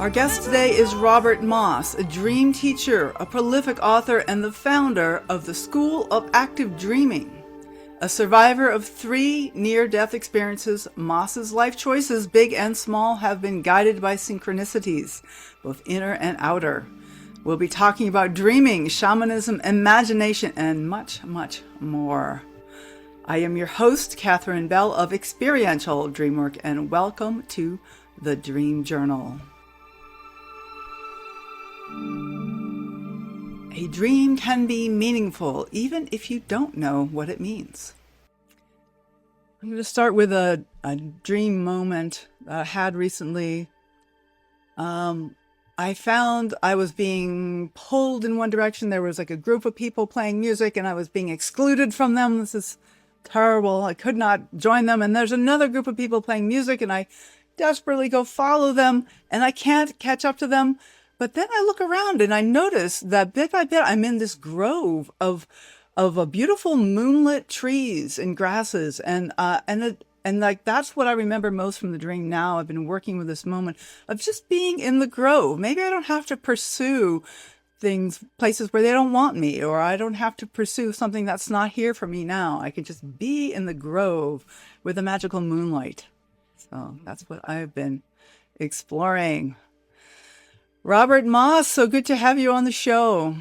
Our guest today is Robert Moss, a dream teacher, a prolific author, and the founder of the School of Active Dreaming. A survivor of 3 near-death experiences, Moss's life choices, big and small, have been guided by synchronicities, both inner and outer. We'll be talking about dreaming, shamanism, imagination, and much, much more. I am your host, Katherine Bell of Experiential Dreamwork, and welcome to the Dream Journal. A dream can be meaningful, even if you don't know what it means. I'm going to start with a dream moment I had recently. I found I was being pulled in one direction. There was like a group of people playing music, and I was being excluded from them. This is terrible. I could not join them. And there's another group of people playing music, and I desperately go follow them, and I can't catch up to them. But then I look around and I notice that bit by bit, I'm in this grove of a beautiful moonlit trees and grasses. And like, that's what I remember most from the dream now. I've been working with this moment of just being in the grove. Maybe I don't have to pursue places where they don't want me, or I don't have to pursue something that's not here for me now. I can just be in the grove with the magical moonlight. So that's what I've been exploring. Robert Moss, so good to have you on the show.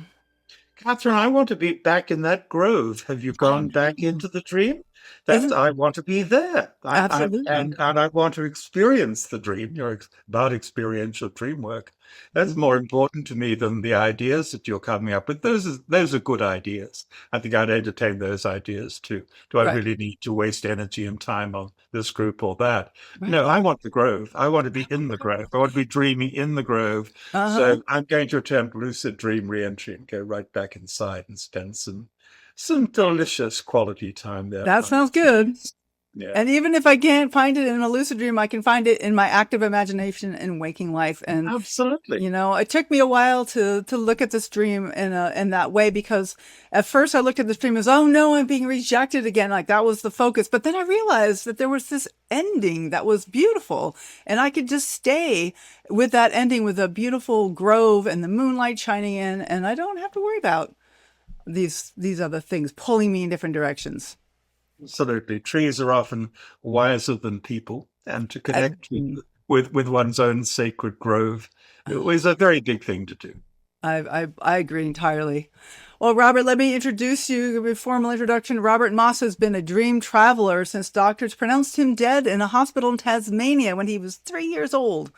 Catherine, I want to be back in that grove. Have you gone back into the dream? I want to be there. Absolutely. And I want to experience the dream. You're about experiential dream work. That's more important to me than the ideas that you're coming up with. Those are good ideas. I think I'd entertain those ideas too. Do I really need to waste energy and time on this group or that? Right. No, I want the grove. I want to be in the grove. I want to be dreaming in the grove. So I'm going to attempt lucid dream reentry and go right back inside and spend some delicious quality time there. That sounds good. Yeah. And even if I can't find it in a lucid dream, I can find it in my active imagination and waking life. And absolutely, it took me a while to look at this dream in that way, because at first I looked at this dream as, oh no, I'm being rejected again. Like, that was the focus. But then I realized that there was this ending that was beautiful, and I could just stay with that ending, with a beautiful grove and the moonlight shining in, and I don't have to worry about these other things pulling me in different directions. Absolutely. Trees are often wiser than people, and to connect with one's own sacred grove is a very big thing to do. I agree entirely. Well, Robert, let me introduce you, a formal introduction. Robert Moss has been a dream traveler since doctors pronounced him dead in a hospital in Tasmania when he was 3 years old.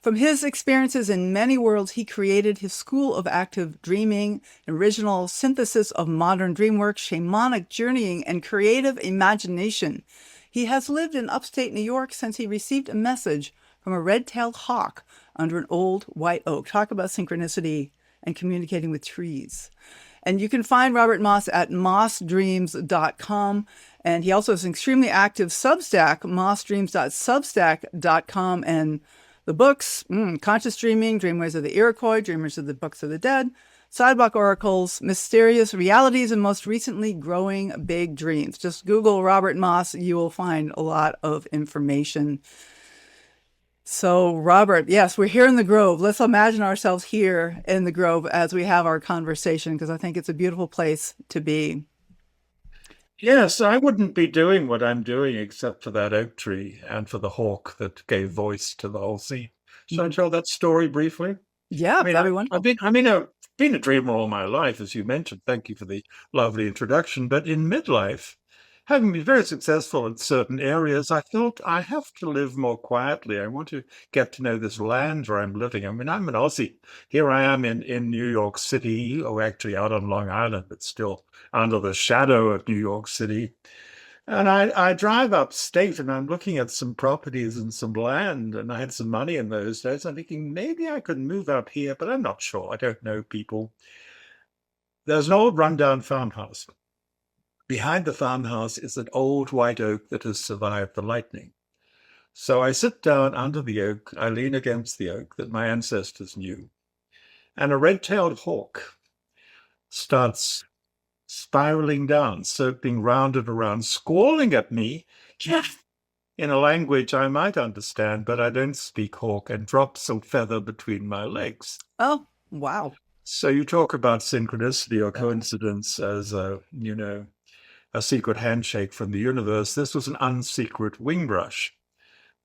From his experiences in many worlds, he created his School of Active Dreaming, an original synthesis of modern dreamwork, shamanic journeying, and creative imagination. He has lived in upstate New York since he received a message from a red-tailed hawk under an old white oak. Talk about synchronicity and communicating with trees. And you can find Robert Moss at mossdreams.com. And he also has an extremely active Substack, mossdreams.substack.com. And the books, Conscious Dreaming, Dreamways of the Iroquois, Dreamers of the Books of the Dead, Sidewalk Oracles, Mysterious Realities, and most recently, Growing Big Dreams. Just Google Robert Moss, you will find a lot of information. So, Robert, yes, we're here in the grove. Let's imagine ourselves here in the grove as we have our conversation, because I think it's a beautiful place to be. Yes, I wouldn't be doing what I'm doing except for that oak tree and for the hawk that gave voice to the whole scene. Shall I tell that story briefly? Yeah, that'd be wonderful. I've been a dreamer all my life, as you mentioned. Thank you for the lovely introduction. But in midlife, having been very successful in certain areas, I felt I have to live more quietly. I want to get to know this land where I'm living. I mean, I'm an Aussie. Here I am in New York City, or actually out on Long Island, but still under the shadow of New York City. And I drive upstate and I'm looking at some properties and some land, and I had some money in those days. I'm thinking maybe I could move up here, but I'm not sure. I don't know people. There's an old rundown farmhouse. Behind the farmhouse is an old white oak that has survived the lightning. So I sit down under the oak, I lean against the oak that my ancestors knew, and a red-tailed hawk starts spiraling down, circling round and around, squalling at me in a language I might understand, but I don't speak Hawk, and drops a feather between my legs. Oh, wow. So you talk about synchronicity or coincidence as a secret handshake from the universe. This was an unsecret wing brush.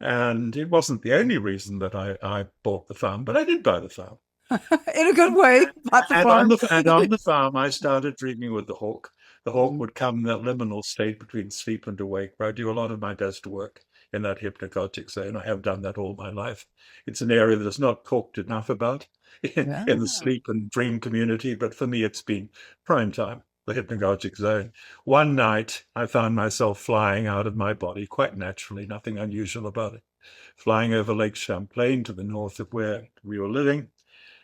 And it wasn't the only reason that I bought the farm, but I did buy the farm. In a good way, not the And farm. on the farm, I started dreaming with the hawk. The hawk would come in that liminal state between sleep and awake, where I do a lot of my best work in that hypnagogic zone. I have done that all my life. It's an area that is not talked enough about in the sleep and dream community, but for me, it's been prime time, the hypnagogic zone. One night, I found myself flying out of my body, quite naturally, nothing unusual about it, flying over Lake Champlain to the north of where we were living.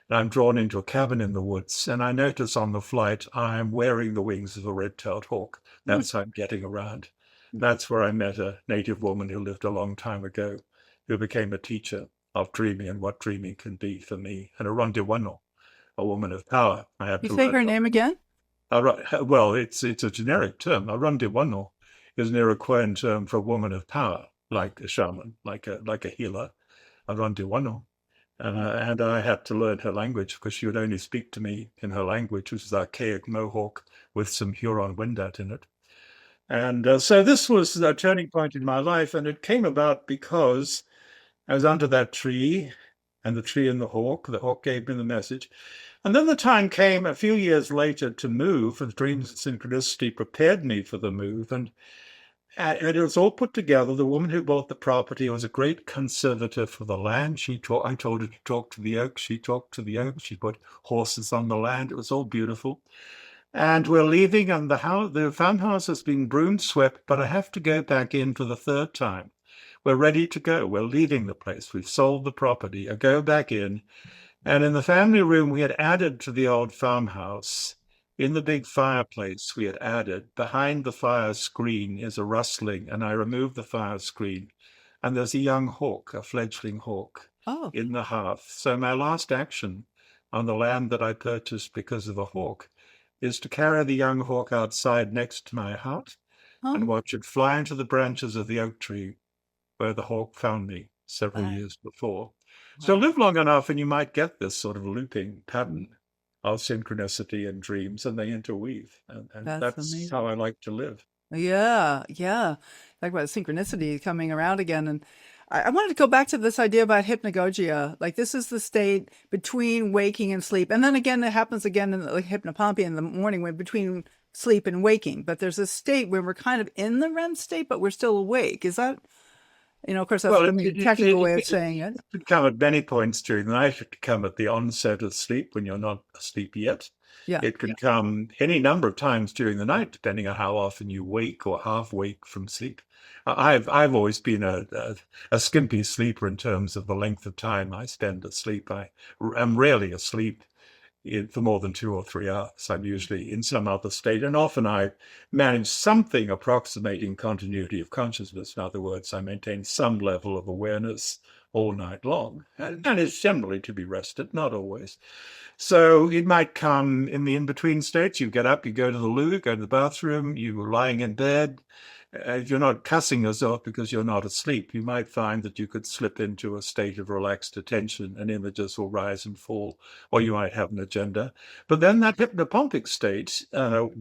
And I'm drawn into a cabin in the woods, and I notice on the flight I'm wearing the wings of a red-tailed hawk. That's how I'm getting around. That's where I met a native woman who lived a long time ago, who became a teacher of dreaming and what dreaming can be for me, and a Rondiwano, a woman of power. I had You to say learn her name again? well, it's a generic term. A Rondiwano is an Iroquois term for a woman of power, like a shaman, like a healer, a Rondiwano. And I had to learn her language because she would only speak to me in her language, which is archaic Mohawk with some Huron-Wendat in it. And so this was a turning point in my life, and it came about because I was under that tree, and the tree and the hawk gave me the message. And then the time came a few years later to move, and Dreams and Synchronicity prepared me for the move, and it was all put together. The woman who bought the property was a great conservator for the land. I told her to talk to the oak. She talked to the oak. She put horses on the land. It was all beautiful. And we're leaving, and the farmhouse has been broom swept, but I have to go back in for the third time. We're ready to go. We're leaving the place. We've sold the property. I go back in, and in the family room, we had added to the old farmhouse. In the big fireplace we had added, behind the fire screen is a rustling, and I removed the fire screen, and there's a young hawk, a fledgling hawk, in the hearth. So my last action on the land that I purchased because of a hawk is to carry the young hawk outside next to my hut and watch it fly into the branches of the oak tree where the hawk found me several years before. So live long enough and you might get this sort of looping pattern of synchronicity and dreams, and they interweave. And that's how I like to live. Yeah, yeah. Talk about synchronicity coming around again. And I wanted to go back to this idea about hypnagogia. Like, this is the state between waking and sleep. And then again, it happens again in the hypnopompia in the morning, when between sleep and waking. But there's a state where we're kind of in the REM state, but we're still awake. Is that, of course, that's the technical way of saying it. It could come at many points during the night. It could come at the onset of sleep when you're not asleep yet. Yeah. It could come any number of times during the night, depending on how often you wake or half wake from sleep. I've always been a skimpy sleeper in terms of the length of time I spend asleep. I am rarely asleep for more than 2 or 3 hours. I'm usually in some other state, and often I manage something approximating continuity of consciousness. In other words, I maintain some level of awareness all night long, and it's generally to be rested, not always. So it might come in the in-between states. You get up, you go to the loo, go to the bathroom, you're lying in bed. If you're not cussing yourself because you're not asleep, you might find that you could slip into a state of relaxed attention and images will rise and fall, or you might have an agenda. But then that hypnopompic state,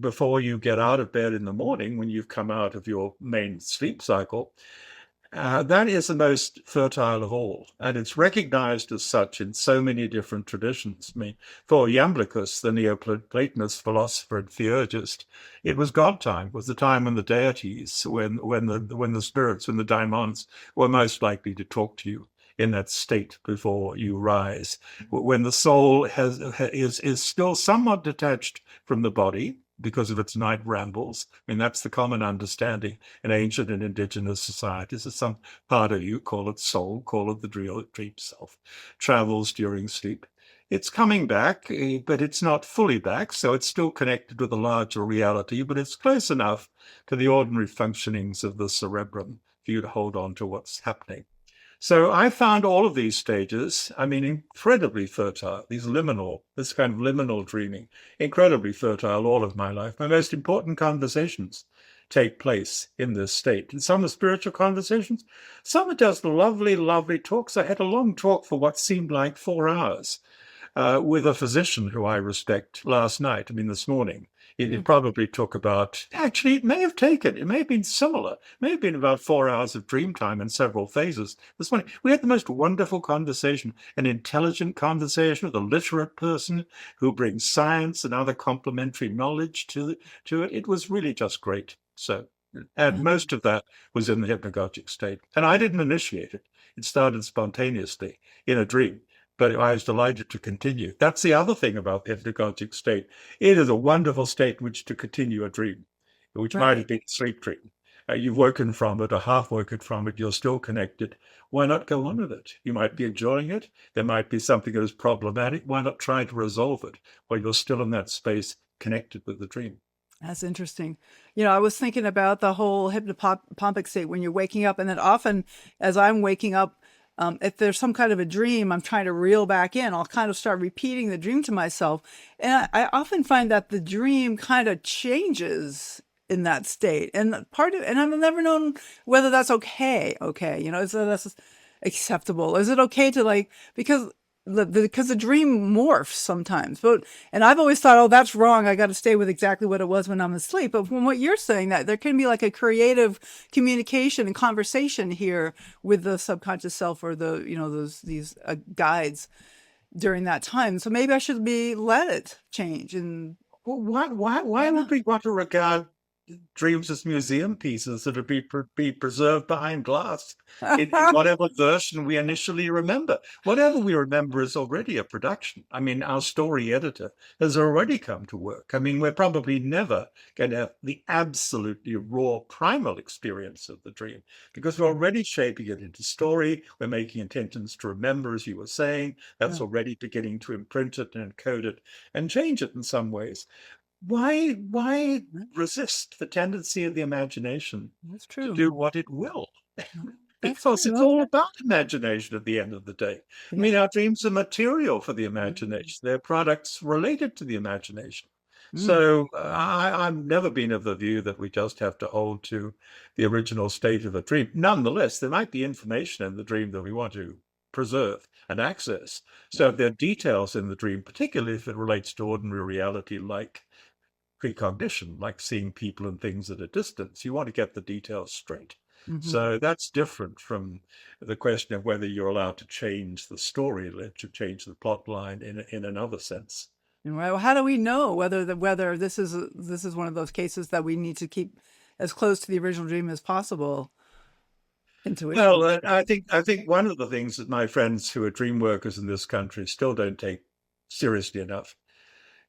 before you get out of bed in the morning, when you've come out of your main sleep cycle, that is the most fertile of all, and it's recognized as such in so many different traditions. I mean, for Iamblichus, the Neoplatonist philosopher and theurgist, it was God time. It was the time when the deities, when the spirits, when the daimons were most likely to talk to you in that state before you rise, when the soul is still somewhat detached from the body because of its night rambles. I mean, that's the common understanding in ancient and indigenous societies. That some part of you, call it soul, call it the dream self, travels during sleep. It's coming back, but it's not fully back, so it's still connected with a larger reality, but it's close enough to the ordinary functionings of the cerebrum for you to hold on to what's happening. So I found all of these stages, incredibly fertile, this kind of liminal dreaming, incredibly fertile all of my life. My most important conversations take place in this state. And some are spiritual conversations, some are just lovely, lovely talks. I had a long talk for what seemed like 4 hours with a physician who I respect last night, this morning. It probably took about, actually, it may have been similar. It may have been about 4 hours of dream time in several phases this morning. We had the most wonderful conversation, an intelligent conversation with a literate person who brings science and other complementary knowledge to it. It was really just great. So, and most of that was in the hypnagogic state. And I didn't initiate it. It started spontaneously in a dream. But I was delighted to continue. That's the other thing about the hypnagogic state. It is a wonderful state in which to continue a dream, which might have been a sleep dream. You've woken from it or half woken from it. You're still connected. Why not go on with it? You might be enjoying it. There might be something that is problematic. Why not try to resolve it while you're still in that space connected with the dream? That's interesting. I was thinking about the whole hypnopompic state when you're waking up. And then often as I'm waking up, if there's some kind of a dream I'm trying to reel back in, I'll kind of start repeating the dream to myself. And I often find that the dream kind of changes in that state. And and I've never known whether that's okay. So that's acceptable. Is it okay to because the dream morphs sometimes, and I've always thought, oh, that's wrong. I got to stay with exactly what it was when I'm asleep. But from what you're saying, that there can be like a creative communication and conversation here with the subconscious self or these guides during that time. So maybe I should let it change. And why would we want to regard dreams as museum pieces that would be preserved behind glass in whatever version we initially remember? Whatever we remember is already a production. Our story editor has already come to work. We're probably never going to have the absolutely raw primal experience of the dream because we're already shaping it into story. We're making intentions to remember, as you were saying. That's already beginning to imprint it and encode it and change it in some ways. Why resist the tendency of the imagination to do what it will? Because it's all about imagination at the end of the day. Our dreams are material for the imagination. They're products related to the imagination. So I've never been of the view that we just have to hold to the original state of a dream. Nonetheless, there might be information in the dream that we want to preserve and access. So if there are details in the dream, particularly if it relates to ordinary reality like precognition, like seeing people and things at a distance, you want to get the details straight. So that's different from the question of whether you're allowed to change the story, to change the plot line in another sense. Well, how do we know whether this is one of those cases that we need to keep as close to the original dream as possible? Intuition. Well, I think one of the things that my friends who are dream workers in this country still don't take seriously enough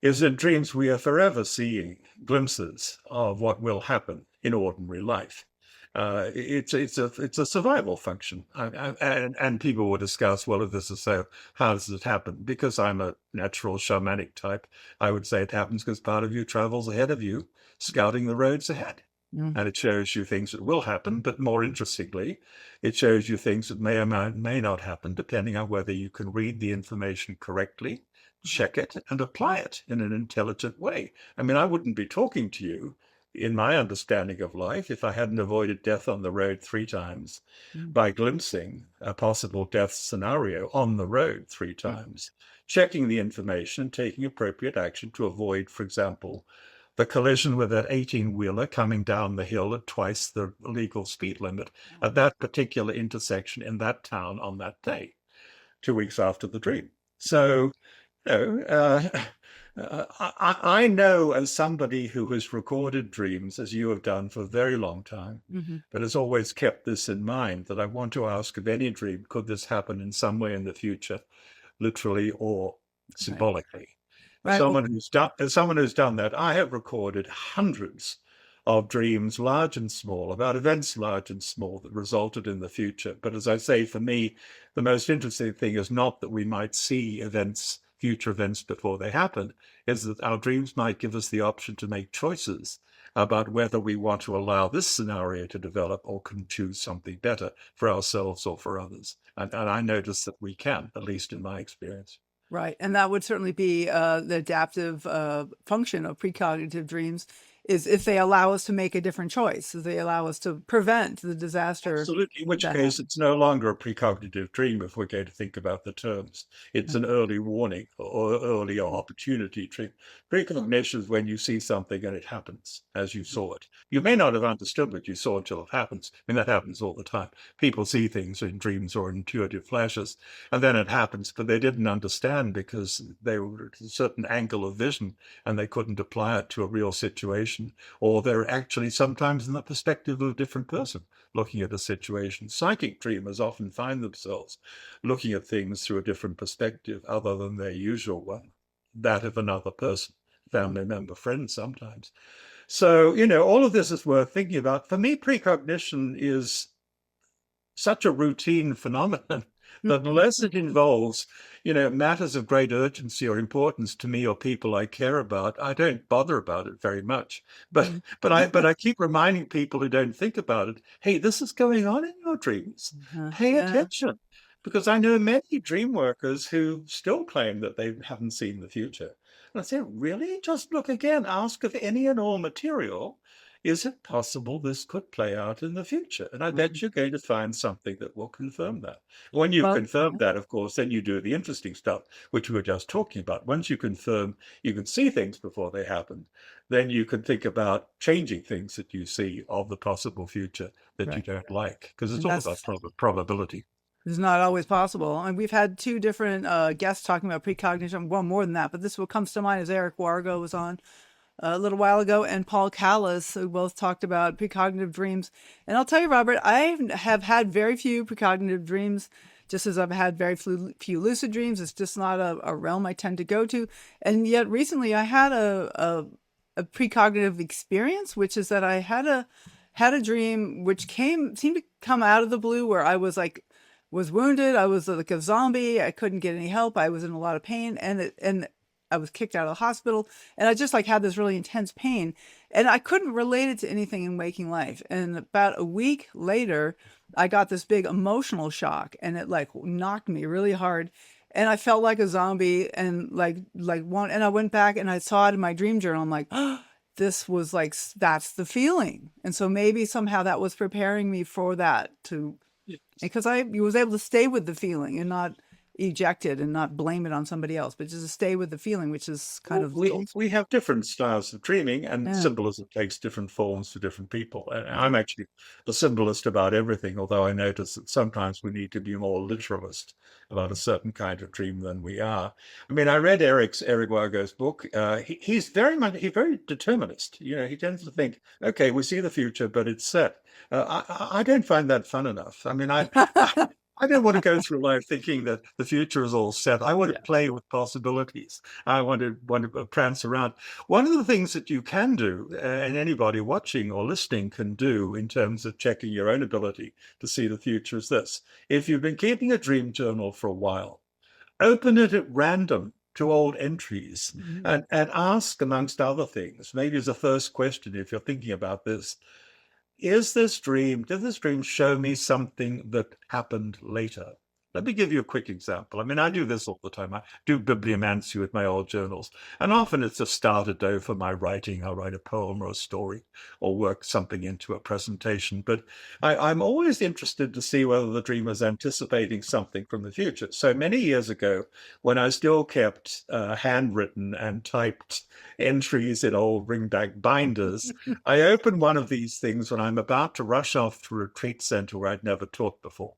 is in dreams we are forever seeing glimpses of what will happen in ordinary life. It's a survival function, and people will discuss, well, if this is so, how does it happen? Because I'm a natural shamanic type, I would say it happens because part of you travels ahead of you, scouting the roads ahead. And it shows you things that will happen, but more interestingly, it shows you things that may or may not happen, depending on whether you can read the information correctly, check it, and apply it in an intelligent way. I wouldn't be talking to you in my understanding of life if I hadn't avoided death on the road 3 times by glimpsing a possible death scenario on the road 3 times, checking the information, taking appropriate action to avoid, for example, the collision with an 18-wheeler coming down the hill at twice the legal speed limit at that particular intersection in that town on that day, 2 weeks after the dream. So, I know, as somebody who has recorded dreams, as you have done for a very long time, but has always kept this in mind, that I want to ask of any dream, could this happen in some way in the future, literally or symbolically? Right. Someone who's done that, I have recorded hundreds of dreams, large and small, about events large and small that resulted in the future. But as I say, for me, the most interesting thing is not that we might see future events before they happen, is that our dreams might give us the option to make choices about whether we want to allow this scenario to develop or can choose something better for ourselves or for others. And I notice that we can, at least in my experience. Right. And that would certainly be the adaptive function of precognitive dreams, is if they allow us to make a different choice, if they allow us to prevent the disaster Absolutely, in which that case happens. it's no longer a precognitive dream if we're going to think about the terms. It's an early warning or early opportunity dream. Precognition is when you see something and it happens as you saw it. You may not have understood what you saw until it happens. I mean, that happens all the time. People see things in dreams or intuitive flashes, and then it happens, but they didn't understand because they were at a certain angle of vision and they couldn't apply it to a real situation, or they're actually sometimes in the perspective of a different person looking at a situation. Psychic dreamers often find themselves looking at things through a different perspective other than their usual one, that of another person, family member, friend sometimes. So, all of this is worth thinking about. For me, precognition is such a routine phenomenon that unless it involves, matters of great urgency or importance to me or people I care about, I don't bother about it very much. But I keep reminding people who don't think about it, hey, this is going on in your dreams. Pay Yeah. attention. Because I know many dream workers who still claim that they haven't seen the future. And I say, really? Just look again. Ask of any and all material, is it possible this could play out in the future? And I bet you're going to find something that will confirm that. When you've Well, confirmed that, of course, then you do the interesting stuff, which we were just talking about. Once you confirm you can see things before they happen, then you can think about changing things that you see of the possible future that you right. don't like, because it's And all about probability. is not always possible. And we've had two different guests talking about precognition. Well, more than that, but this what comes to mind is Iroquois was on a little while ago, and Paul Callis, who both talked about precognitive dreams. And I'll tell you, Robert, I have had very few precognitive dreams, just as I've had very few lucid dreams. It's just not a realm I tend to go to. And yet recently I had a precognitive experience, which is that I had a dream which seemed to come out of the blue, where I was wounded. I was like a zombie. I couldn't get any help. I was in a lot of pain, and I was kicked out of the hospital, and I just like had this really intense pain, and I couldn't relate it to anything in waking life. And about a week later, I got this big emotional shock, and it like knocked me really hard, and I felt like a zombie, and and I went back and I saw it in my dream journal. I'm like, oh, this was like that's the feeling, and so maybe somehow that was preparing me for that because I was able to stay with the feeling and not eject it and not blame it on somebody else, but just to stay with the feeling, which is kind Well, of we have different styles of dreaming, and yeah. symbolism takes different forms for different people. And I'm actually a symbolist about everything, although I notice that sometimes we need to be more literalist about a certain kind of dream than we are. I mean, I read Eric Wargo's book. He's very determinist. He tends to think, okay, we see the future, but it's set. I don't find that fun enough. I mean, I don't want to go through life thinking that the future is all set. I want to Yeah. play with possibilities. I want to prance around. One of the things that you can do, and anybody watching or listening can do in terms of checking your own ability to see the future is this. If you've been keeping a dream journal for a while, open it at random to old entries and ask, amongst other things, maybe as a first question, if you're thinking about this, did this dream show me something that happened later? Let me give you a quick example. I mean, I do this all the time. I do bibliomancy with my old journals, and often it's a starter dough for my writing. I'll write a poem or a story or work something into a presentation. But I'm always interested to see whether the dreamer is anticipating something from the future. So many years ago, when I still kept handwritten and typed entries in old ringback binders, I open one of these things when I'm about to rush off to a retreat center where I'd never taught before.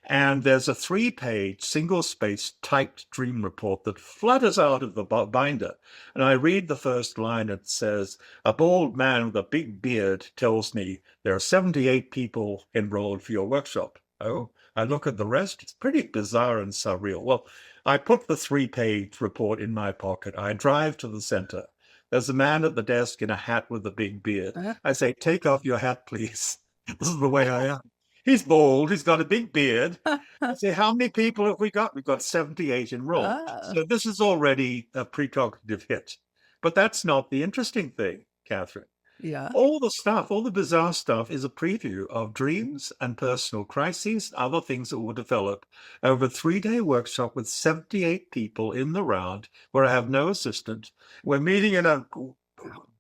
And there's a 3-page, single-spaced typed dream report that flutters out of the binder. And I read the first line. It says, a bald man with a big beard tells me there are 78 people enrolled for your workshop. Oh, I look at the rest. It's pretty bizarre and surreal. Well, I put the 3-page report in my pocket. I drive to the center. There's a man at the desk in a hat with a big beard. I say, take off your hat, please. This is the way I am. He's bald. He's got a big beard. I say, how many people have we got? We've got 78 enrolled. So this is already a precognitive hit. But that's not the interesting thing, Catherine. Yeah. All the bizarre stuff is a preview of dreams and personal crises, other things that will develop over a 3-day workshop with 78 people in the round where I have no assistant. We're meeting in a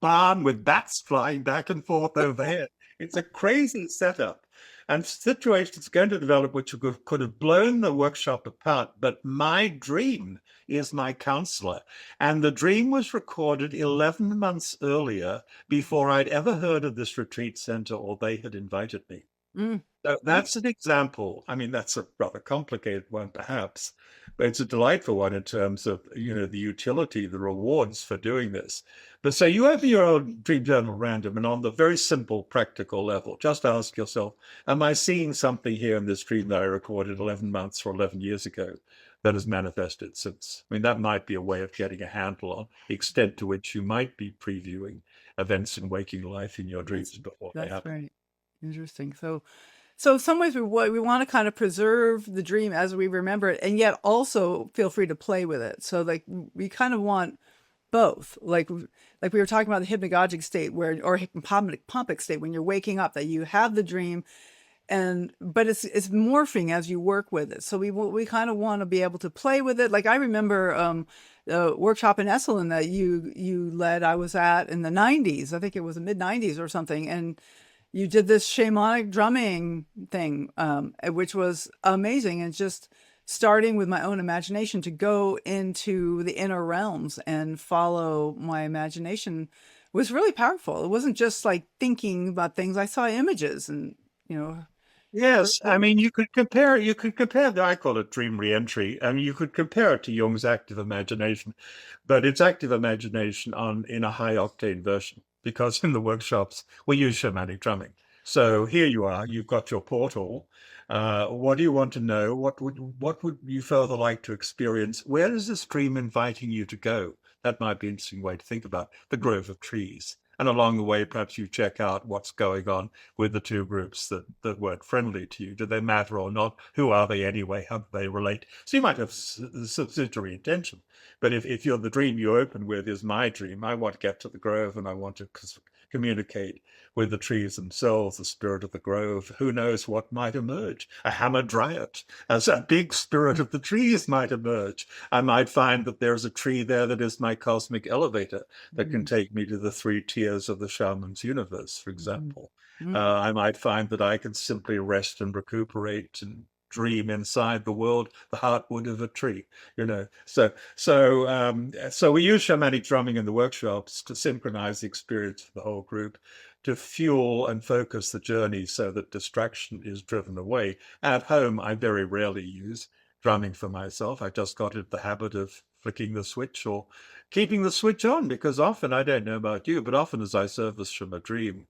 barn with bats flying back and forth overhead. It's a crazy setup. And situations going to develop which could have blown the workshop apart. But my dream is my counselor. And the dream was recorded 11 months earlier before I'd ever heard of this retreat center or they had invited me. Mm. So that's an example. I mean, that's a rather complicated one, perhaps, but it's a delightful one in terms of, the utility, the rewards for doing this. But so you have your own dream journal random, and on the very simple, practical level, just ask yourself, am I seeing something here in this dream that I recorded 11 months or 11 years ago that has manifested since? I mean, that might be a way of getting a handle on the extent to which you might be previewing events in waking life in your dreams before they That's happen. very interesting. So in some ways we want to kind of preserve the dream as we remember it, and yet also feel free to play with it. So like we kind of want both. Like we were talking about the hypnagogic state or pompic state when you're waking up, that you have the dream, but it's morphing as you work with it. So we kind of want to be able to play with it. Like I remember the workshop in Esalen that you led, I was at in the 90s. I think it was the mid 90s or something, and you did this shamanic drumming thing, which was amazing. And just starting with my own imagination to go into the inner realms and follow my imagination was really powerful. It wasn't just like thinking about things. I saw images and, Yes, I mean you could compare I call it dream reentry. I mean you could compare it to Jung's active imagination, but it's active imagination in a high octane version because in the workshops we use shamanic drumming. So here you are, you've got your portal. What do you want to know? What would you further like to experience? Where is this dream inviting you to go? That might be an interesting way to think about the grove of trees. And along the way, perhaps you check out what's going on with the two groups that weren't friendly to you. Do they matter or not? Who are they anyway? How do they relate? So you might have subsidiary intention. But if you're the dream you open with is my dream, I want to get to the grove and I want to communicate with the trees themselves, the spirit of the grove. Who knows what might emerge? A hamadryad, as a big spirit of the trees might emerge. I might find that there's a tree there that is my cosmic elevator that can take me to the 3 tiers of the shaman's universe, for example. I might find that I can simply rest and recuperate and dream inside the world, the heartwood of a tree, So we use shamanic drumming in the workshops to synchronize the experience of the whole group, to fuel and focus the journey so that distraction is driven away. At home, I very rarely use drumming for myself. I just got into the habit of flicking the switch or keeping the switch on, because often, I don't know about you, but often as I surface from a dream,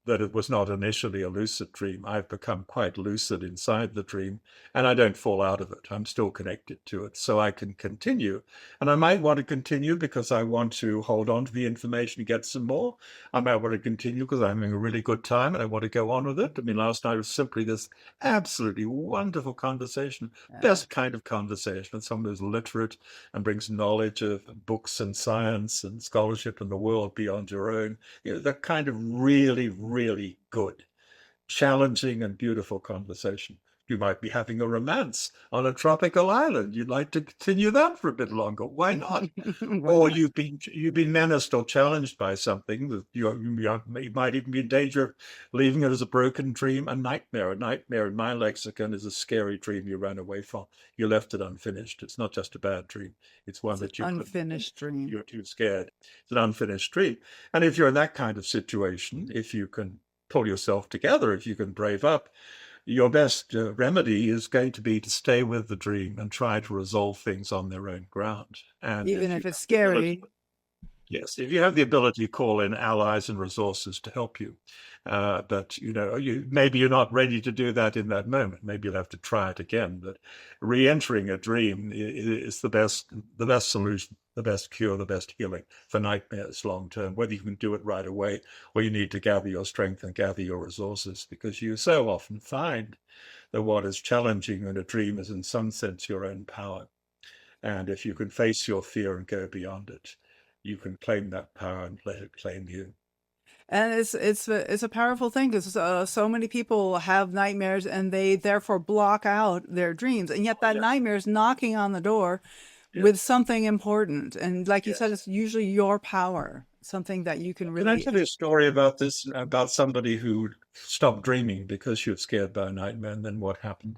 that it was not initially a lucid dream. I've become quite lucid inside the dream, and I don't fall out of it. I'm still connected to it, so I can continue. And I might want to continue because I want to hold on to the information and get some more. I might want to continue because I'm having a really good time and I want to go on with it. I mean, last night was simply this absolutely wonderful conversation, best kind of conversation with someone who's literate and brings knowledge of books and science and scholarship in the world beyond your own. That kind of really, really good, challenging and beautiful conversation. You might be having a romance on a tropical island. You'd like to continue that for a bit longer. Why not? Or you've been menaced or challenged by something that you might even be in danger of leaving it as a broken dream, a nightmare. A nightmare in my lexicon is a scary dream you ran away from. You left it unfinished. It's not just a bad dream. It's one that you unfinished dream. You're too scared. It's an unfinished dream. And if you're in that kind of situation, if you can pull yourself together, if you can brave up, your best remedy is going to be to stay with the dream and try to resolve things on their own ground. And even if it's scary. Yes, if you have the ability to call in allies and resources to help you, but maybe you're not ready to do that in that moment. Maybe you'll have to try it again. But re-entering a dream is the best solution, the best cure, the best healing for nightmares long term. Whether you can do it right away or you need to gather your strength and gather your resources, because you so often find that what is challenging in a dream is in some sense your own power. And if you can face your fear and go beyond it, you can claim that power and let it claim you. And it's a powerful thing, because so many people have nightmares and they therefore block out their dreams, and yet that nightmare is knocking on the door with something important. And like you said, it's usually your power. something that you can Can I really. tell you a story about this, about somebody who stopped dreaming because she was scared by a nightmare, and then what happened?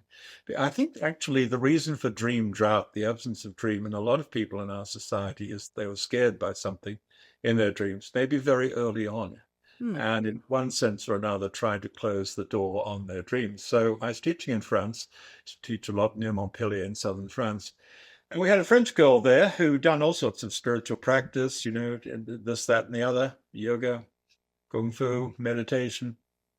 I think actually the reason for dream drought, the absence of dream, in a lot of people in our society is they were scared by something in their dreams, maybe very early on, Hmm. and in one sense or another tried to close the door on their dreams. So I was teaching in France, teach a lot near Montpellier in southern France. And we had a French girl there who done all sorts of spiritual practice, this, that, and the other, yoga, kung fu, meditation,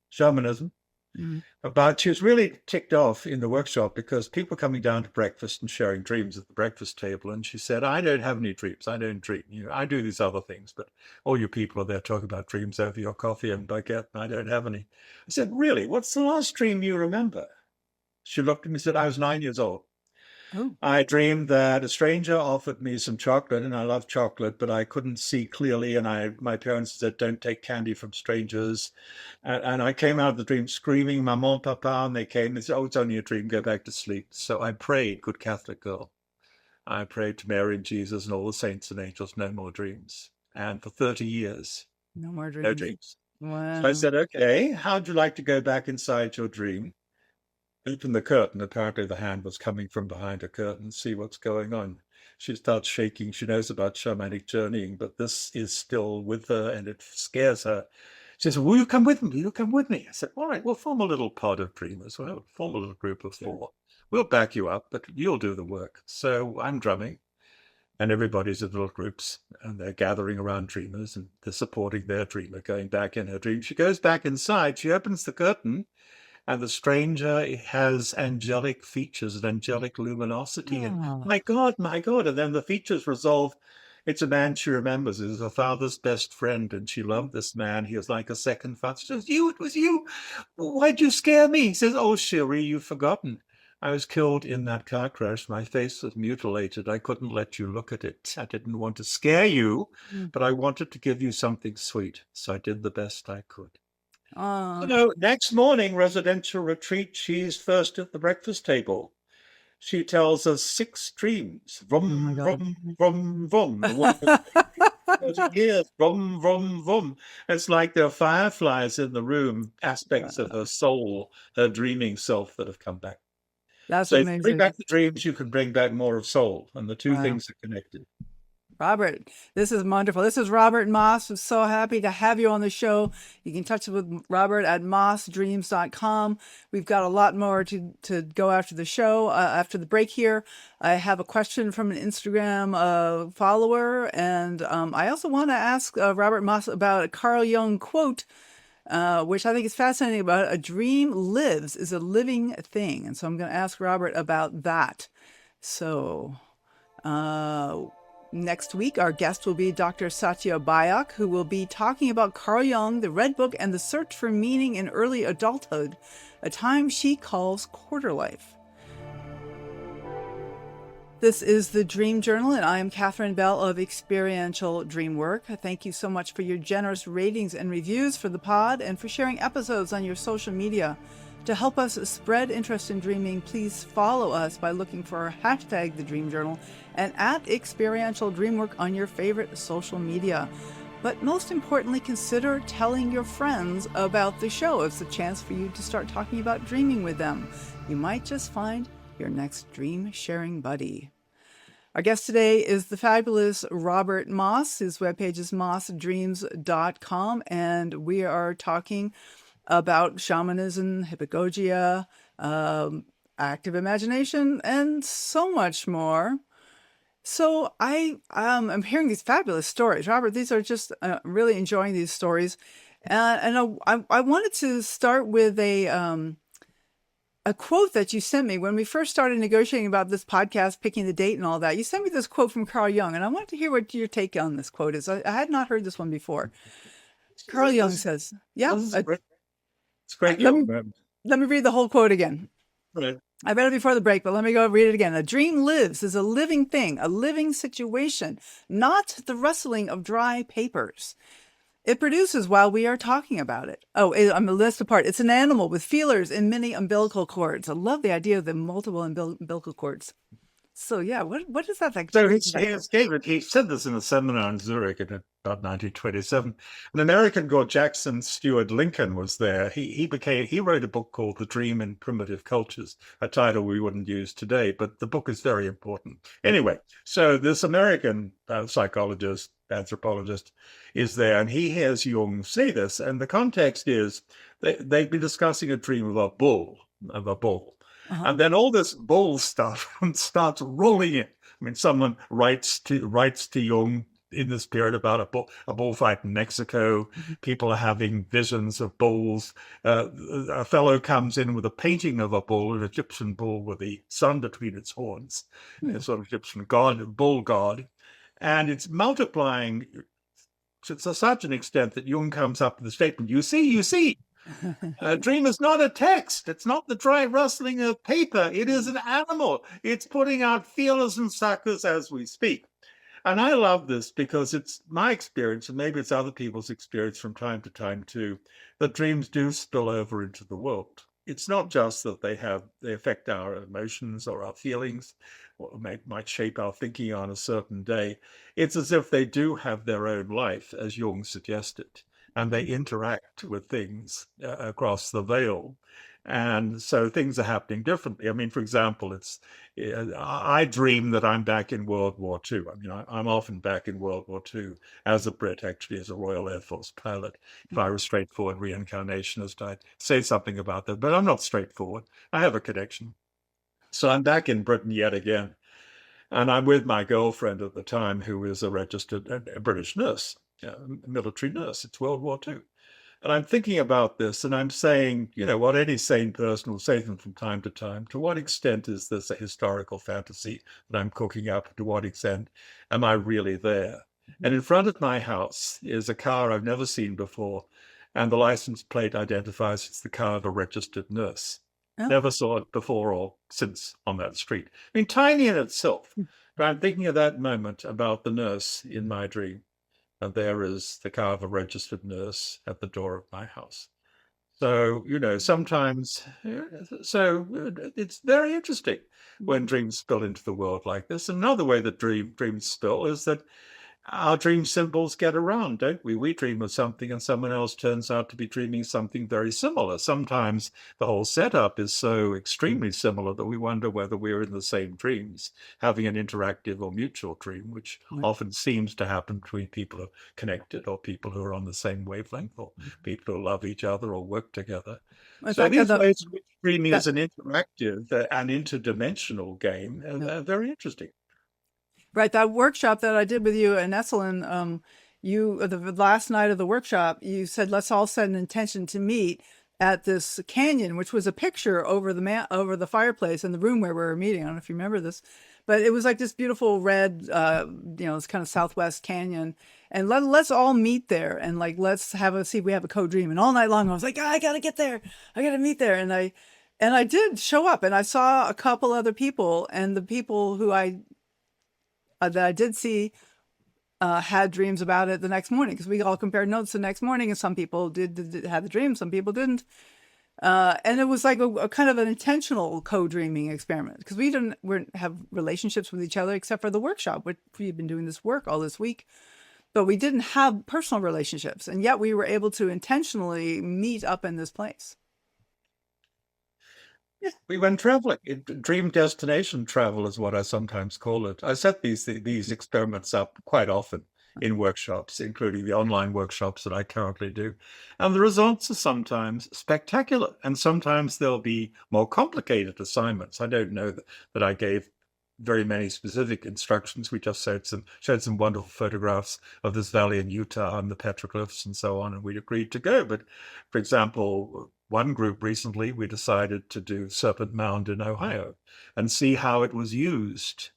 shamanism. Mm. But she was really ticked off in the workshop because people were coming down to breakfast and sharing dreams at the breakfast table. And she said, I don't have any dreams. I don't dream. I do these other things, but all you people are there talking about dreams over your coffee and baguette, and I don't have any. I said, really? What's the last dream you remember? She looked at me and said, I was 9 years old. Oh. I dreamed that a stranger offered me some chocolate, and I love chocolate, but I couldn't see clearly. And my parents said, "Don't take candy from strangers." And I came out of the dream screaming, "Maman, Papa!" And they came and said, "Oh, it's only a dream. Go back to sleep." So I prayed, good Catholic girl. I prayed to Mary and Jesus and all the saints and angels, no more dreams. And for 30 years, No more dreams. no dreams. Wow. So I said, "Okay, how'd you like to go back inside your dream? Open the curtain." Apparently the hand was coming from behind a curtain. See what's going on. She starts shaking. She knows about shamanic journeying, but this is still with her and it scares her. She says, "Will you come with me? Will you come with me?" I said, "All right, we'll form a little pod of dreamers. We'll form a little group of 4. We'll back you up, but you'll do the work." So I'm drumming and everybody's in little groups and they're gathering around dreamers and they're supporting their dreamer going back in her dream. She goes back inside. She opens the curtain. And the stranger has angelic features and angelic luminosity. And Oh. my God, my God. And then the features resolve. It's a man she remembers. It was her father's best friend. And she loved this man. He was like a second father. She says, "You, it was you. Why'd you scare me?" He says, "Oh, Cherie, you've forgotten. I was killed in that car crash. My face was mutilated. I couldn't let you look at it. I didn't want to scare you, but I wanted to give you something sweet. So I did the best I could." Next morning, residential retreat, she's first at the breakfast table. She tells us 6 dreams. Vroom, vroom, vroom, vroom. The woman years, vroom, vroom, vroom. It's like there are fireflies in the room, aspects of her soul, her dreaming self that have come back. That's so amazing. If you bring back the dreams, you can bring back more of soul, and the two things are connected. Robert, this is wonderful. This is Robert Moss. I'm so happy to have you on the show. You can touch with Robert at mossdreams.com. We've got a lot more to go after the show, after the break here. I have a question from an Instagram follower, and I also want to ask Robert Moss about a Carl Jung quote, which I think is fascinating about "A dream lives, is a living thing." And so I'm going to ask Robert about that. So, next week, our guest will be Dr. Satya Bayak, who will be talking about Carl Jung, the Red Book, and the search for meaning in early adulthood, a time she calls quarter life. This is the Dream Journal, and I am Katherine Bell of Experiential Dreamwork. Thank you so much for your generous ratings and reviews for the pod and for sharing episodes on your social media. To help us spread interest in dreaming, please follow us by looking for hashtag The Dream Journal and at Experiential Dreamwork on your favorite social media. But most importantly, consider telling your friends about the show. It's a chance for you to start talking about dreaming with them. You might just find your next dream sharing buddy. Our guest today is the fabulous Robert Moss. His webpage is mossdreams.com, and we are talking about shamanism, hypnagogia, active imagination, and so much more. So I'm hearing these fabulous stories. Robert, these are just really enjoying these stories. And I wanted to start with a quote that you sent me when we first started negotiating about this podcast, picking the date and all that. You sent me this quote from Carl Jung, and I wanted to hear what your take on this quote is. I had not heard this one before. Carl Jung says, It's great. Let me read the whole quote again. Right. I read it before the break, but let me go read it again. "A dream lives, is a living thing, a living situation, not the rustling of dry papers. It produces while we are talking about it." I'm a list apart. "It's an animal with feelers and many umbilical cords." I love the idea of the multiple umbilical cords. So yeah, what is that like? So he said this in a seminar in Zurich in about 1927. An American called Jackson Stewart Lincoln was there. He wrote a book called The Dream in Primitive Cultures, a title we wouldn't use today, but the book is very important. Anyway, so this American psychologist, anthropologist, is there, and he hears Jung say this, and the context is they've been discussing a dream of a bull, of a bull. Uh-huh. And then all this bull stuff starts rolling in. I mean, someone writes to Jung in this period about a bullfight in Mexico. People are having visions of bulls. A fellow comes in with a painting of a bull, an Egyptian bull with the sun between its horns, a sort of Egyptian god, bull god, and it's multiplying to such an extent that Jung comes up with the statement, you see, a dream is not a text. It's not the dry rustling of paper. It is an animal. It's putting out feelers and suckers as we speak. And I love this because it's my experience, and maybe it's other people's experience from time to time too, that dreams do spill over into the world. It's not just that they affect our emotions or our feelings, or might shape our thinking on a certain day. It's as if they do have their own life, as Jung suggested, and they interact with things across the veil. And so things are happening differently. I mean, for example, I dream that I'm back in World War II. I mean, I'm often back in World War II as a Brit, actually, as a Royal Air Force pilot. If I were straightforward reincarnationist, I'd say something about that. But I'm not straightforward. I have a connection. So I'm back in Britain yet again. And I'm with my girlfriend at the time, who is a registered British nurse, military nurse. It's World War II. And I'm thinking about this and I'm saying, what any sane person will say from time to time, to what extent is this a historical fantasy that I'm cooking up? To what extent am I really there? And in front of my house is a car I've never seen before, and the license plate identifies it's the car of a registered nurse. Oh. Never saw it before or since on that street. I mean, tiny in itself. But I'm thinking at that moment about the nurse in my dream. And there is the car of a registered nurse at the door of my house. So, sometimes, so it's very interesting when dreams spill into the world like this. Another way that dreams spill is that our dream symbols get around, don't we? We dream of something and someone else turns out to be dreaming something very similar. Sometimes the whole setup is so extremely similar that we wonder whether we're in the same dreams, having an interactive or mutual dream, which often seems to happen between people who are connected or people who are on the same wavelength or people who love each other or work together. So these ways in which dreaming is an interactive and interdimensional game are very interesting. Right, that workshop that I did with you and Esselin, the last night of the workshop, you said let's all set an intention to meet at this canyon, which was a picture over the fireplace in the room where we were meeting. I don't know if you remember this, but it was like this beautiful red, this kind of Southwest canyon, and let's all meet there and like let's see if we have a co-dream. And all night long I was like, I gotta get there, I gotta meet there, and I did show up, and I saw a couple other people, and the people who that I did see had dreams about it the next morning, because we all compared notes the next morning, and some people did have the dream, some people didn't. And it was like a kind of an intentional co-dreaming experiment, because we didn't have relationships with each other except for the workshop, which we've been doing this work all this week, but we didn't have personal relationships, and yet we were able to intentionally meet up in this place. We went traveling. Dream destination travel is what I sometimes call it. I set these experiments up quite often in workshops, including the online workshops that I currently do. And the results are sometimes spectacular, and sometimes there'll be more complicated assignments. I don't know that I gave very many specific instructions. We just showed some wonderful photographs of this valley in Utah and the petroglyphs and so on, and we agreed to go. But for example, one group recently, we decided to do Serpent Mound in Ohio and see how it was used,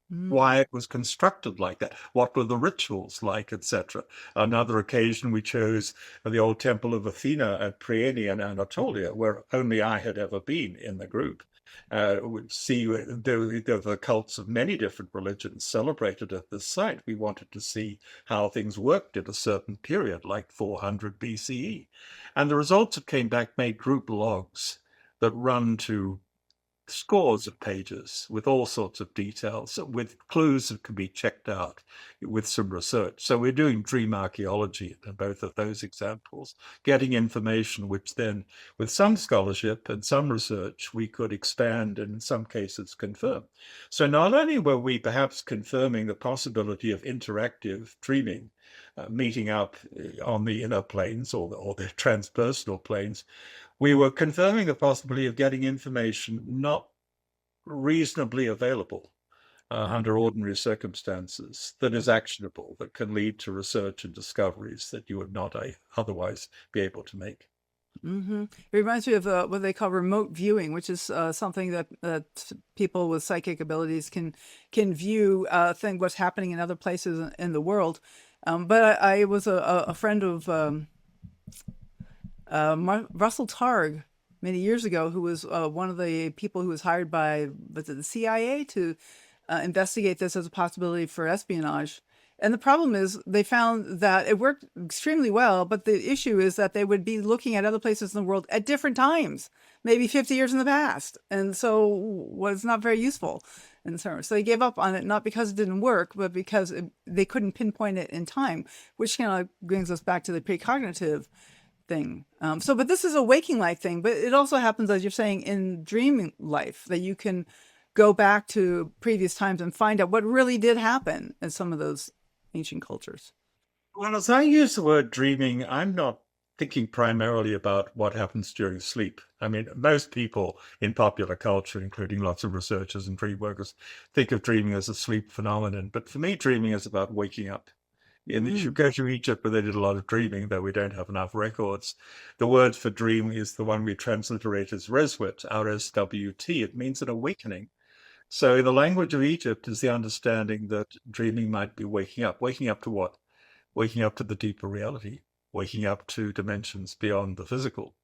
why it was constructed like that, what were the rituals like, etc. Another occasion, we chose the old temple of Athena at Priene in Anatolia, where only I had ever been in the group. We'd see there were cults of many different religions celebrated at this site. We wanted to see how things worked at a certain period, like 400 BCE. And the results that came back made group logs that run to scores of pages with all sorts of details, with clues that can be checked out with some research. So we're doing dream archaeology in both of those examples, getting information which then, with some scholarship and some research, we could expand and in some cases confirm. So not only were we perhaps confirming the possibility of interactive dreaming, meeting up on the inner planes or the transpersonal planes, we were confirming the possibility of getting information not reasonably available under ordinary circumstances that is actionable, that can lead to research and discoveries that you would not otherwise be able to make. Mm-hmm. It reminds me of what they call remote viewing, which is something that people with psychic abilities can view what's happening in other places in the world. But I was a friend of Russell Targ many years ago, who was one of the people who was hired by the CIA to investigate this as a possibility for espionage. And the problem is they found that it worked extremely well, but the issue is that they would be looking at other places in the world at different times, maybe 50 years in the past. And so was not very useful. And so they gave up on it, not because it didn't work, but because they couldn't pinpoint it in time, which kind of brings us back to the precognitive thing. But this is a waking life thing, but it also happens, as you're saying, in dreaming life, that you can go back to previous times and find out what really did happen in some of those ancient cultures. Well, as I use the word dreaming, I'm not thinking primarily about what happens during sleep. I mean, most people in popular culture, including lots of researchers and dream workers, think of dreaming as a sleep phenomenon. But for me, dreaming is about waking up. And if you go to Egypt, where they did a lot of dreaming, though we don't have enough records, the word for dream is the one we transliterate as reswit, R-S-W-T. It means an awakening. So in the language of Egypt is the understanding that dreaming might be waking up. Waking up to what? Waking up to the deeper reality, waking up to dimensions beyond the physical.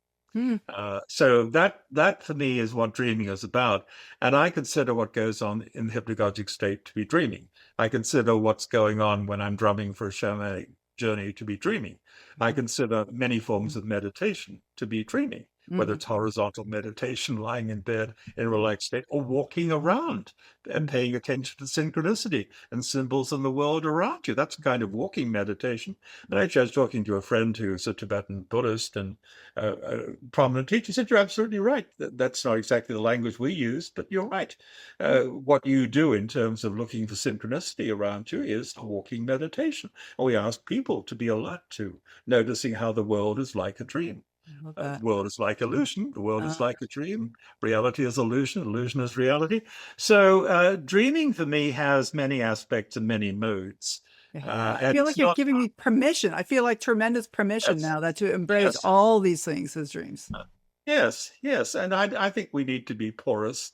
So that for me is what dreaming is about. And I consider what goes on in the hypnagogic state to be dreaming. I consider what's going on when I'm drumming for a shamanic journey to be dreaming. I consider many forms of meditation to be dreaming, whether it's horizontal meditation, lying in bed in a relaxed state, or walking around and paying attention to synchronicity and symbols in the world around you. That's a kind of walking meditation. And actually, I was talking to a friend who's a Tibetan Buddhist and a prominent teacher. He said, "You're absolutely right. That's not exactly the language we use, but you're right. What you do in terms of looking for synchronicity around you is a walking meditation." And we ask people to be alert to noticing how the world is like a dream. The world is like illusion. The world is like a dream. Reality is illusion. Illusion is reality. So dreaming for me has many aspects and many modes. I feel like you're giving me permission. I feel like tremendous permission now that to embrace all these things as dreams. Yes, yes. And I think we need to be porous.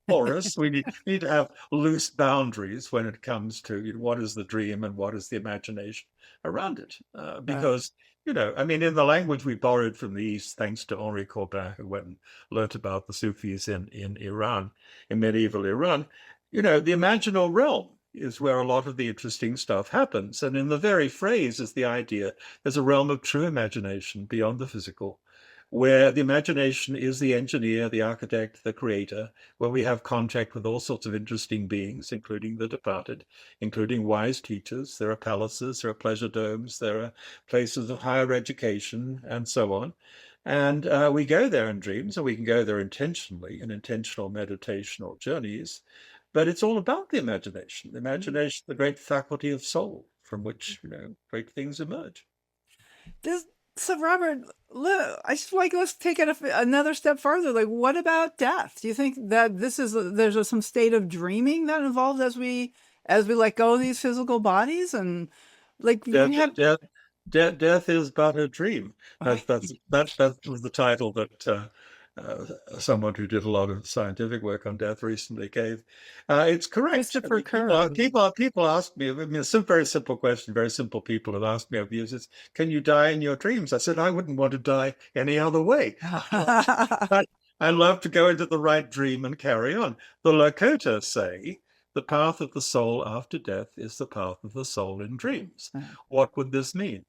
Porous. We need to have loose boundaries when it comes to what is the dream and what is the imagination around it. Because I mean, in the language we borrowed from the East, thanks to Henri Corbin, who went and learnt about the Sufis in Iran, in medieval Iran, the imaginal realm is where a lot of the interesting stuff happens. And in the very phrase is the idea there's a realm of true imagination beyond the physical, where the imagination is the engineer, the architect, the creator, where we have contact with all sorts of interesting beings, including the departed, including wise teachers. There are palaces, there are pleasure domes, there are places of higher education, and so on. And we go there in dreams, and we can go there intentionally in intentional meditational journeys. But it's all about the imagination, the great faculty of soul from which, great things emerge. So Robert, I just let's take it another step further. Like, what about death? Do you think that there's some state of dreaming that involves as we let go of these physical bodies and death is but a dream. That was the title that someone who did a lot of scientific work on death recently gave. It's correct. Christopher Kerr. People ask me, I mean, it's a very simple question, very simple people have asked me over the years, is, can you die in your dreams? I said, I wouldn't want to die any other way. I love to go into the right dream and carry on. The Lakota say, the path of the soul after death is the path of the soul in dreams. What would this mean?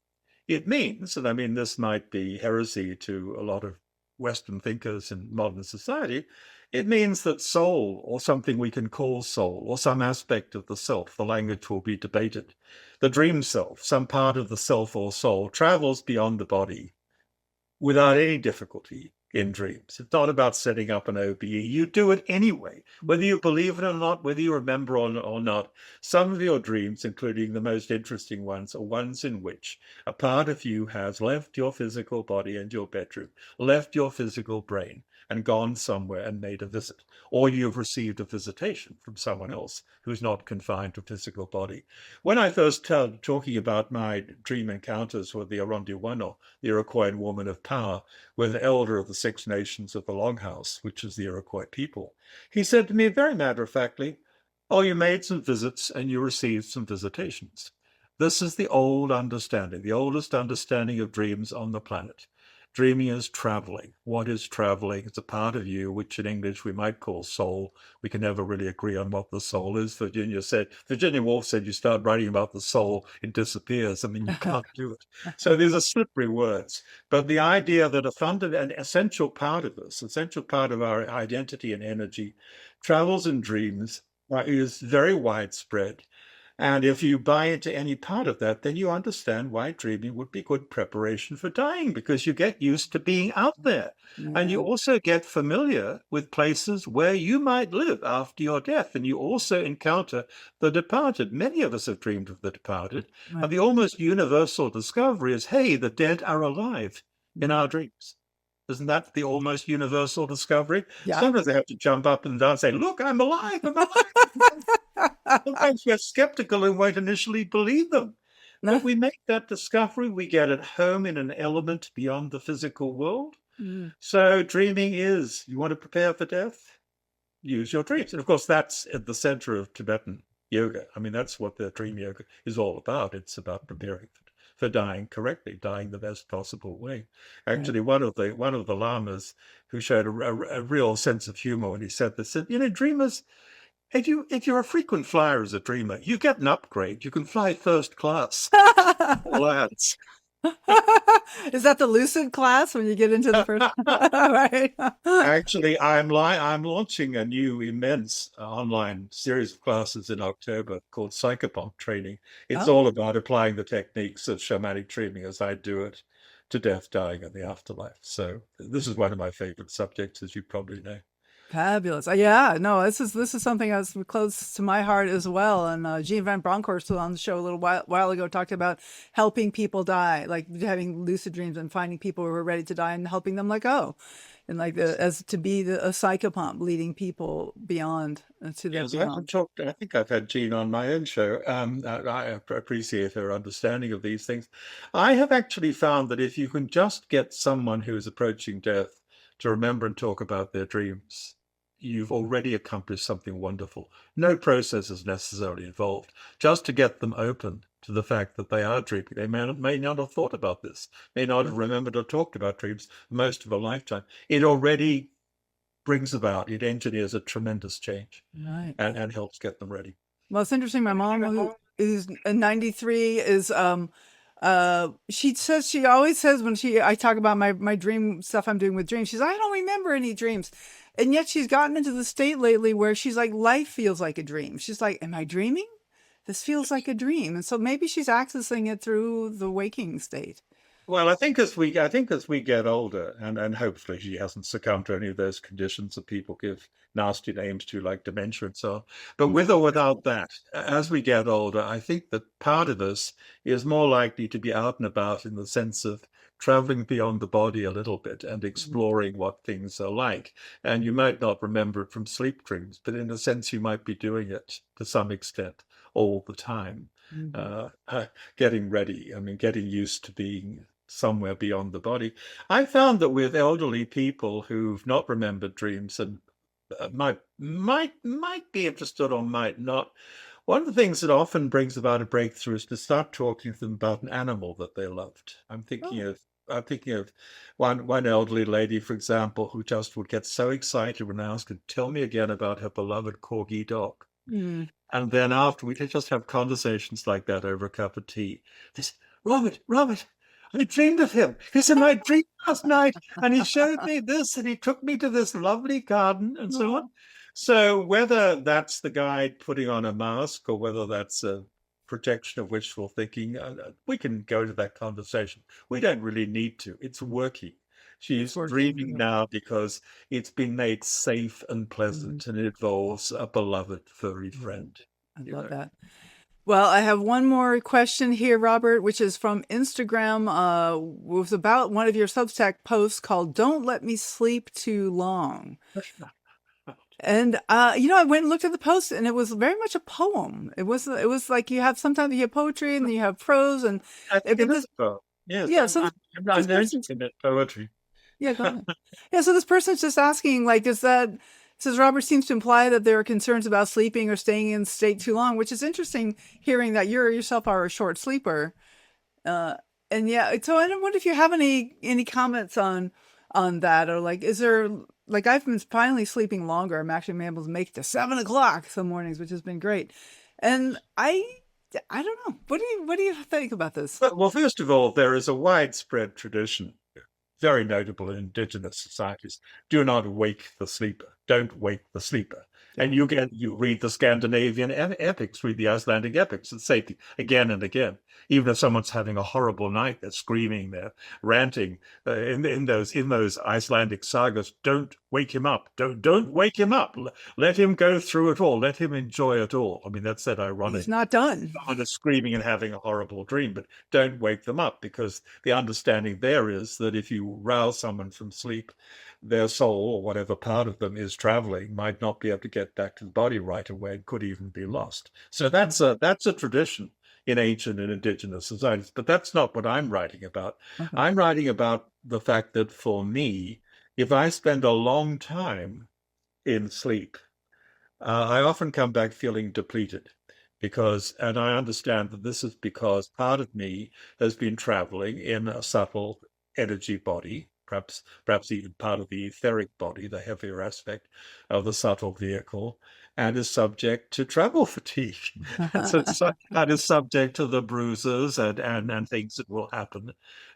It means, and I mean, this might be heresy to a lot of Western thinkers in modern society, It means that soul, or something we can call soul, or some aspect of the self, the language will be debated. The dream self, some part of the self or soul, travels beyond the body without any difficulty in dreams. It's not about setting up an OBE. You do it anyway, whether you believe it or not, whether you remember or not. Some of your dreams, including the most interesting ones, are ones in which a part of you has left your physical body and your bedroom, left your physical brain, and gone somewhere and made a visit. Or you've received a visitation from someone else who's not confined to physical body. When I first started talking about my dream encounters with the Arondiwano, the Iroquois woman of power, with the elder of the Six Nations of the Longhouse, which is the Iroquois people, he said to me very matter-of-factly, "Oh, you made some visits and you received some visitations." This is the old understanding, the oldest understanding of dreams on the planet. Dreaming is traveling. What is traveling? It's a part of you, which in English we might call soul. We can never really agree on what the soul is. Virginia Woolf said, you start writing about the soul, it disappears. I mean, you can't do it. So these are slippery words. But the idea that an essential part of us, essential part of our identity and energy, travels in dreams is very widespread. And if you buy into any part of that, then you understand why dreaming would be good preparation for dying, because you get used to being out there. And you also get familiar with places where you might live after your death. And you also encounter the departed. Many of us have dreamed of the departed. Right. And the almost universal discovery is, hey, the dead are alive in our dreams. Isn't that the almost universal discovery? Yeah. Sometimes they have to jump up and down and say, look, I'm alive, I'm alive. Sometimes we're skeptical and won't initially believe them. But we make that discovery, we get at home in an element beyond the physical world. So dreaming is, you want to prepare for death? Use your dreams. And of course, that's at the center of Tibetan yoga. I mean, that's what the dream yoga is all about. It's about preparing for dying correctly, dying the best possible way. Actually, one of the lamas who showed a real sense of humor when he said this, said, dreamers, if you're a frequent flyer as a dreamer, you get an upgrade. You can fly first class. Lads. Is that the lucid class when you get into the first? Right. Actually, I'm launching a new immense online series of classes in October called Psychopomp Training. It's all about applying the techniques of shamanic dreaming as I do it to death, dying, and the afterlife. So this is one of my favorite subjects, as you probably know. Fabulous. Yeah, no, this is something that's close to my heart as well. And Jean Van Bronckhorst was on the show a little while ago, talked about helping people die, like having lucid dreams and finding people who are ready to die and helping them let go. And like as to be a psychopomp, leading people beyond to their beyond. I think I've had Jean on my own show. I appreciate her understanding of these things. I have actually found that if you can just get someone who is approaching death to remember and talk about their dreams, you've already accomplished something wonderful. No process is necessarily involved. Just to get them open to the fact that they are dreaming. They may not have thought about this, may not have remembered or talked about dreams most of a lifetime. It already brings about, it engineers a tremendous change, right, and helps get them ready. Well, it's interesting. My mom, who is 93, is she always says when I talk about my dream stuff I'm doing with dreams, she's like, I don't remember any dreams. And yet she's gotten into the state lately where she's like, life feels like a dream. She's like, am I dreaming? This feels like a dream. And so maybe she's accessing it through the waking state. Well, I think as we get older, and hopefully she hasn't succumbed to any of those conditions that people give nasty names to, like dementia and so on. But with or without that, as we get older, I think that part of us is more likely to be out and about in the sense of traveling beyond the body a little bit and exploring what things are like. And you might not remember it from sleep dreams, but in a sense, you might be doing it to some extent all the time. Getting ready, getting used to being somewhere beyond the body. I found that with elderly people who've not remembered dreams and might be interested or might not, one of the things that often brings about a breakthrough is to start talking to them about an animal that they loved. I'm thinking of one elderly lady, for example, who just would get so excited when I asked her, tell me again about her beloved corgi dog. And then after, we just have conversations like that over a cup of tea. They said, Robert, I dreamed of him. He's in my dream last night, and he showed me this, and he took me to this lovely garden, and so on. So whether that's the guide putting on a mask or whether that's a projection of wishful thinking, we can go to that conversation. We don't really need to. It's working. It's She's dreaming working. now because it's been made safe and pleasant, and it involves a beloved furry friend. I You love know. that. Well, I have one more question here, Robert, which is from Instagram. Was about one of your Substack posts called "Don't Let Me Sleep Too Long." And I went and looked at the post, and it was very much a poem. It was like sometimes you have poetry and then you have prose, and I think it is this, a poem. Yes, yeah. So I'm this known person, to commit poetry. yeah, go ahead. Yeah, so this person's just asking, like, says Robert seems to imply that there are concerns about sleeping or staying in state too long, which is interesting. Hearing that you yourself are a short sleeper, uh, and yeah, so I don't wonder if you have any comments on that, or like, is there like I've been finally sleeping longer. I'm actually been able to make it to 7 o'clock some mornings, which has been great. And I don't know. What do you think about this? Well, first of all, there is a widespread tradition, very notable in indigenous societies. Do not wake the sleeper. Don't wake the sleeper. And Yeah. you read the Scandinavian epics, read the Icelandic epics, and say again and again. Even if someone's having a horrible night, they're screaming, they're ranting. In those Icelandic sagas, don't wake him up. Don't wake him up. Let him go through it all. Let him enjoy it all. I mean, that's that He's ironic. not done. Someone is screaming and having a horrible dream, but don't wake them up, because the understanding there is that if you rouse someone from sleep, their soul or whatever part of them is traveling might not be able to get back to the body right away and could even be lost. So that's a tradition in ancient and indigenous societies, but that's not what I'm writing about. Okay. I'm writing about the fact that for me, if I spend a long time in sleep, I often come back feeling depleted and I understand that this is because part of me has been traveling in a subtle energy body, perhaps even part of the etheric body, the heavier aspect of the subtle vehicle, and is subject to travel fatigue. And that is subject to the bruises and things that will happen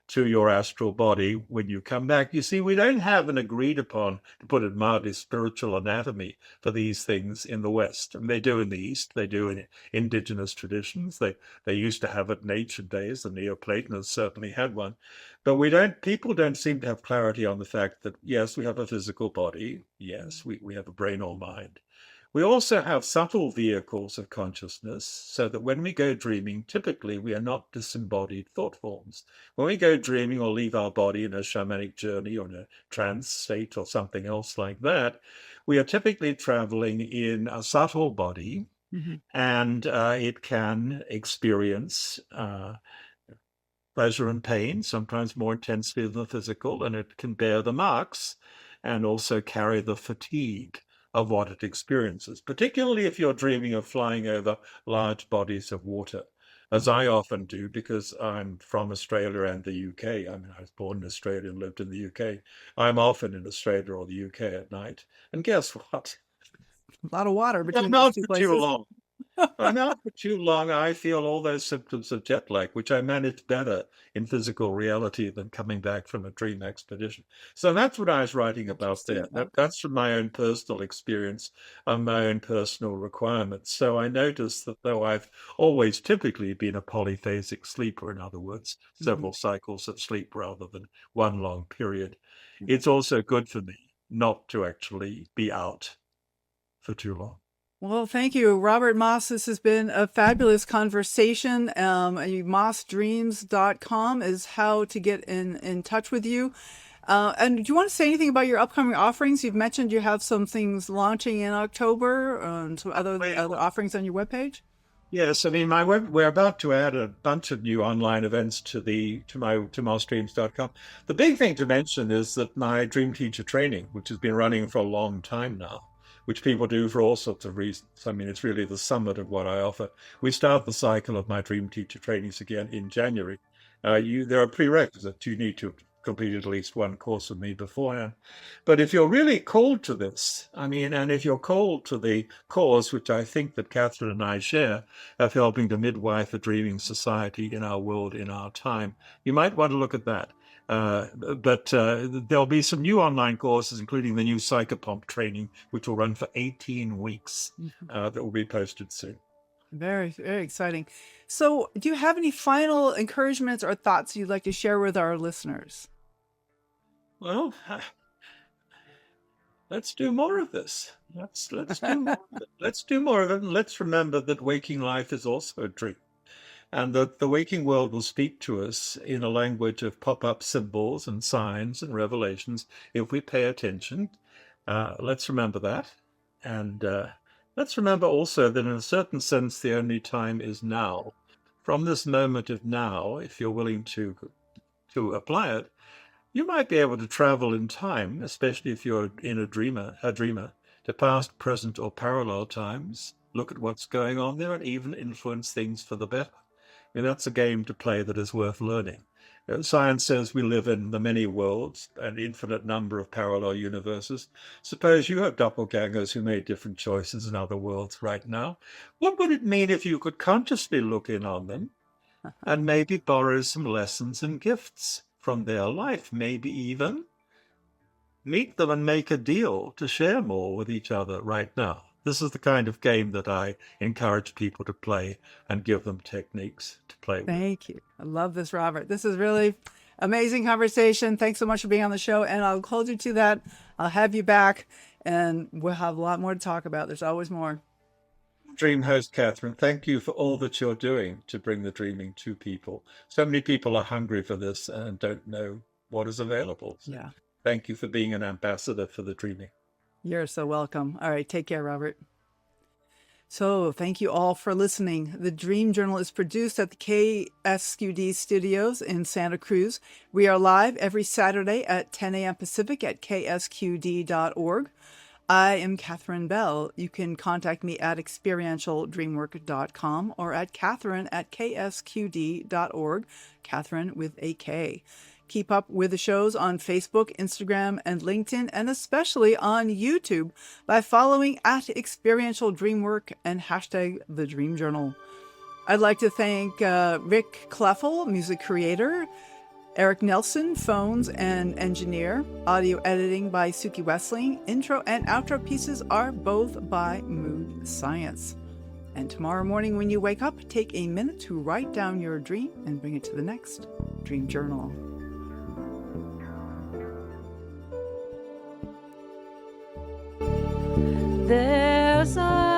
to your astral body when you come back. You see, we don't have an agreed upon, to put it mildly, spiritual anatomy for these things in the West. And they do in the East, they do in indigenous traditions. They used to have it in ancient days. The Neoplatonists certainly had one. But people don't seem to have clarity on the fact that, yes, we have a physical body. Yes, we have a brain or mind. We also have subtle vehicles of consciousness, so that when we go dreaming, typically we are not disembodied thought forms. When we go dreaming or leave our body in a shamanic journey or in a trance state or something else like that, we are typically traveling in a subtle body, Mhm. and it can experience pleasure and pain, sometimes more intensely than the physical, and it can bear the marks and also carry the fatigue of what it experiences, particularly if you're dreaming of flying over large bodies of water, as I often do, because I'm from Australia and the UK. I mean, I was born in Australia and lived in the UK. I'm often in Australia or the UK at night. And guess what? A lot of water I'm between those not two for too places. long. I'm out for too long. I feel all those symptoms of jet lag, which I manage better in physical reality than coming back from a dream expedition. So that's what I was writing about Interesting. there. That's from my own personal experience and my own personal requirements. So I noticed that though I've always typically been a polyphasic sleeper, in other words, Mhm. several cycles of sleep rather than one long period, it's also good for me not to actually be out for too long. Well, thank you, Robert Moss. This has been a fabulous conversation. Mossdreams.com is how to get in touch with you. And do you want to say anything about your upcoming offerings? You've mentioned you have some things launching in October and some other offerings on your webpage. Yes, I mean we're about to add a bunch of new online events to mostreams.com. The big thing to mention is that my Dream Teacher training, which has been running for a long time now, which people do for all sorts of reasons. I mean, it's really the summit of what I offer. We start the cycle of my Dream Teacher trainings again in January. There are prerequisites. You need to completed at least one course with me beforehand. But if you're really called to this, and if you're called to the cause, which I think that Catherine and I share, of helping to midwife a dreaming society in our world, in our time, you might want to look at that. But there'll be some new online courses, including the new psychopomp training, which will run for 18 weeks, that will be posted soon. Very, very exciting. So do you have any final encouragements or thoughts you'd like to share with our listeners? Well, let's do more of this. Let's do more of it. Let's do more of it. And let's remember that waking life is also a dream. And that the waking world will speak to us in a language of pop-up symbols and signs and revelations if we pay attention. Let's remember that. And let's remember also that in a certain sense, the only time is now. From this moment of now, if you're willing to apply it, you might be able to travel in time, especially if you're a dreamer, to past, present, or parallel times, look at what's going on there, and even influence things for the better. That's a game to play that is worth learning. Science says we live in the many worlds, an infinite number of parallel universes. Suppose you have doppelgangers who made different choices in other worlds right now. What would it mean if you could consciously look in on them and maybe borrow some lessons and gifts from their life, maybe even meet them and make a deal to share more with each other right now? This is the kind of game that I encourage people to play and give them techniques to play with. Thank you. I love this, Robert. This is really amazing conversation. Thanks so much for being on the show. And I'll hold you to that. I'll have you back and we'll have a lot more to talk about. There's always more. Dream host Catherine, thank you for all that you're doing to bring the dreaming to people. So many people are hungry for this and don't know what is available. So Yeah. thank you for being an ambassador for the dreaming. You're so welcome. All right. Take care, Robert. So thank you all for listening. The Dream Journal is produced at the KSQD studios in Santa Cruz. We are live every Saturday at 10 a.m. Pacific at ksqd.org. I am Katherine Bell. You can contact me at experientialdreamwork.com or at Katherine@ksqd.org, Katherine with a K. Keep up with the shows on Facebook, Instagram, and LinkedIn, and especially on YouTube by following at Experiential Dreamwork and hashtag The Dream Journal. I'd like to thank Rick Kleffel, music creator, Eric Nelson, phones and engineer, audio editing by Suki Wessling, intro and outro pieces are both by Mood Science. And tomorrow morning when you wake up, take a minute to write down your dream and bring it to the next Dream Journal. There's a